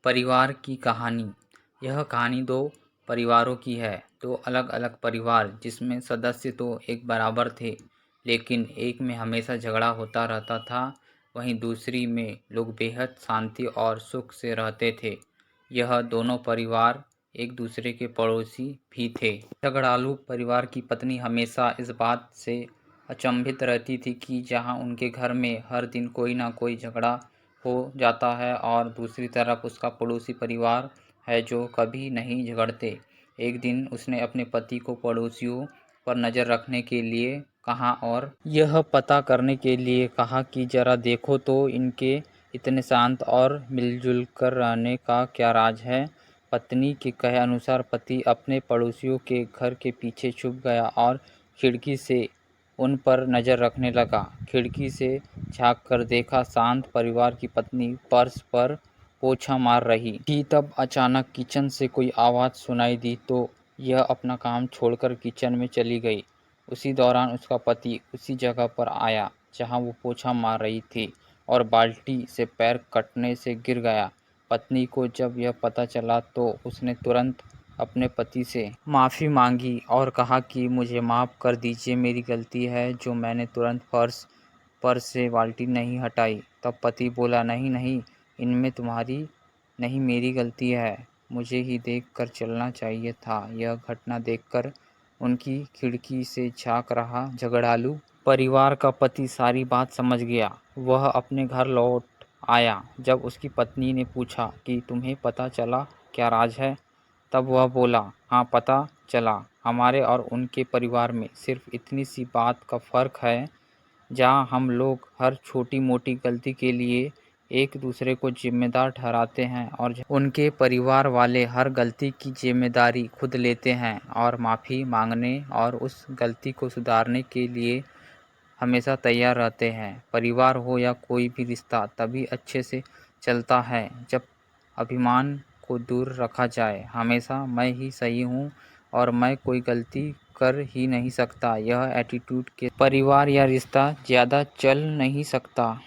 परिवार की कहानी। यह कहानी दो परिवारों की है। दो अलग अलग परिवार जिसमें सदस्य तो एक बराबर थे, लेकिन एक में हमेशा झगड़ा होता रहता था, वहीं दूसरी में लोग बेहद शांति और सुख से रहते थे। यह दोनों परिवार एक दूसरे के पड़ोसी भी थे। झगड़ालू परिवार की पत्नी हमेशा इस बात से अचंभित रहती थी कि जहाँ उनके घर में हर दिन कोई ना कोई झगड़ा हो जाता है, और दूसरी तरफ उसका पड़ोसी परिवार है जो कभी नहीं झगड़ते। एक दिन उसने अपने पति को पड़ोसियों पर नज़र रखने के लिए कहा और यह पता करने के लिए कहा कि जरा देखो तो इनके इतने शांत और मिलजुल कर रहने का क्या राज है। पत्नी के कहे अनुसार पति अपने पड़ोसियों के घर के पीछे छुप गया और खिड़की से उन पर नज़र रखने लगा। खिड़की से झाँक कर देखा, शांत परिवार की पत्नी फर्श पर पोछा मार रही थी। तब अचानक किचन से कोई आवाज़ सुनाई दी तो यह अपना काम छोड़कर किचन में चली गई। उसी दौरान उसका पति उसी जगह पर आया जहां वो पोछा मार रही थी और बाल्टी से पैर कटने से गिर गया। पत्नी को जब यह पता चला तो उसने तुरंत अपने पति से माफ़ी मांगी और कहा कि मुझे माफ़ कर दीजिए, मेरी गलती है जो मैंने तुरंत फर्श पर से बाल्टी नहीं हटाई। तब पति बोला, नहीं नहीं, इनमें तुम्हारी नहीं मेरी गलती है, मुझे ही देख कर चलना चाहिए था। यह घटना देखकर उनकी खिड़की से झाँक रहा झगड़ालू परिवार का पति सारी बात समझ गया। वह अपने घर लौट आया। जब उसकी पत्नी ने पूछा कि तुम्हें पता चला क्या राज है, तब वह बोला, हाँ पता चला। हमारे और उनके परिवार में सिर्फ इतनी सी बात का फ़र्क है, जहाँ हम लोग हर छोटी मोटी गलती के लिए एक दूसरे को जिम्मेदार ठहराते हैं और उनके परिवार वाले हर गलती की जिम्मेदारी खुद लेते हैं और माफ़ी मांगने और उस गलती को सुधारने के लिए हमेशा तैयार रहते हैं। परिवार हो या कोई भी रिश्ता तभी अच्छे से चलता है जब अभिमान को दूर रखा जाए। हमेशा मैं ही सही हूँ और मैं कोई गलती कर ही नहीं सकता, यह एटीट्यूड के परिवार या रिश्ता ज़्यादा चल नहीं सकता।